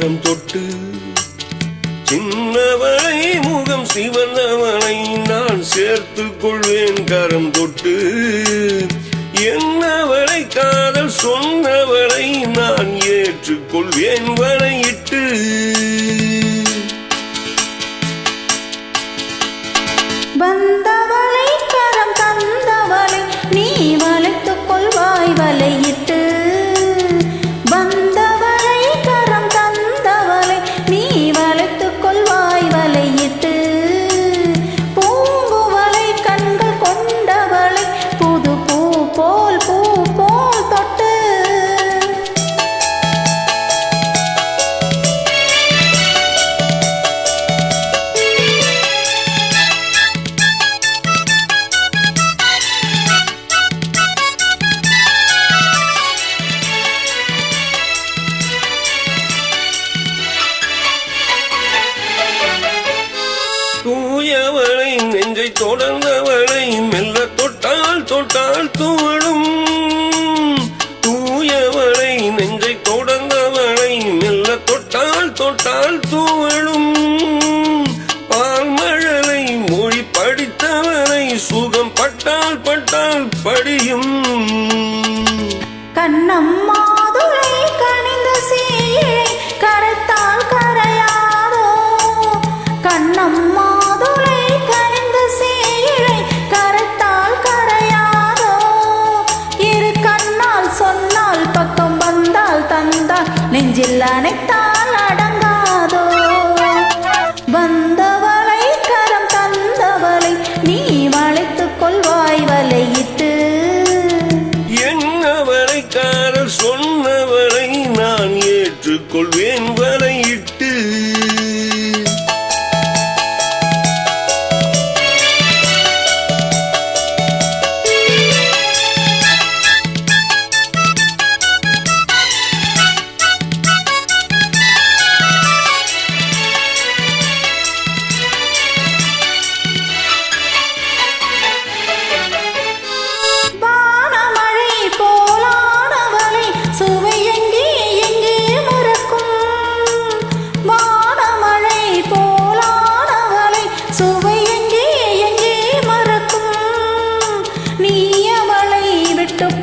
கரம் தொட்டு சின்னவளை முகம் சிவந்தவளை நான் சேர்த்துக் கொள்வேன் கரம் தொட்டு என்னவளை காதல் சொன்னவளை நான் ஏற்றுக்கொள்வேன் வலையிட்டு வந்தவளை கரம் தந்தவளை நீ வளைத்துக் கொள்வாய் வலையிட்டு வந்தவளை கரம் தந்தவளை நீ வளைத்துக் கொள்வாய் வலையிட்டு பூங்குவளை கண்கள் கொண்டவளை புது பூ போல் தொட்டு தூயவளை நெஞ்சை தொடர்ந்தவளை மெல்ல தொட்டால் தூவளும் தூயவளை நெஞ்சை தொடர்ந்தவளை மெல்ல தொட்டால் தூவளும் பால்மழலை மொழி படித்தவளை சுகம் பட்டால் படியும் கண்ணம்மாதுளை கனிந்த சீழை கரைத்தால் கரையாதோ கண்ணம்மாதுளை கனிந்த சீழை கரைத்தால் கரையாதோ இரு கண்ணால் சொன்னால் பக்கம் வந்தால் தந்தால் நெஞ்சில் அணைத்தால் அடங்காதோ வந்தவளை கரம் தந்தவளை நீ வளைத்துக் கொள்வாய் வலையிட்டு என்னவளை காதல் சொன்னவளை நான் ஏற்றுக்கொள்வேன் வலையிட்டு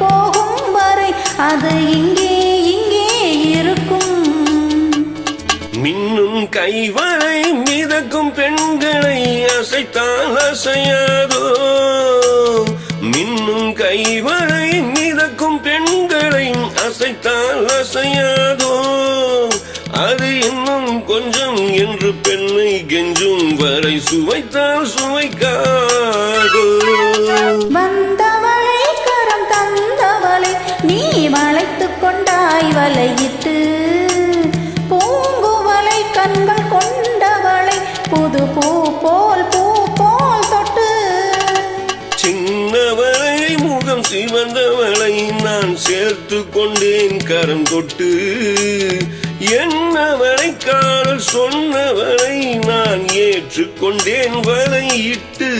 போகும் வரை அது இங்கே இருக்கும் மின்னும் கைவரை மிதக்கும் பெண்களை அசைத்தால் அசையாதோ மின்னும் கைவரை மிதக்கும் பெண்களை அசைத்தால் அசையாதோ அது இன்னும் கொஞ்சம் என்று பெண்ணை கெஞ்சும் வரை சுவைத்தால் சுவைக்காதோ வந்தவளை கரம் தந்தவளை நீ வளைத்துக் கொண்டாய் வலையிட்டு பூங்குவளை கண்கள் கொண்டவளை புது பூ போல் தொட்டு சின்னவளை முகம் சிவந்தவளை நான் சேர்த்துக் கொண்டேன் கரம் தொட்டு என்னவளை காதல் சொன்னவளை நான் ஏற்றுக்கொண்டேன் வலையிட்டு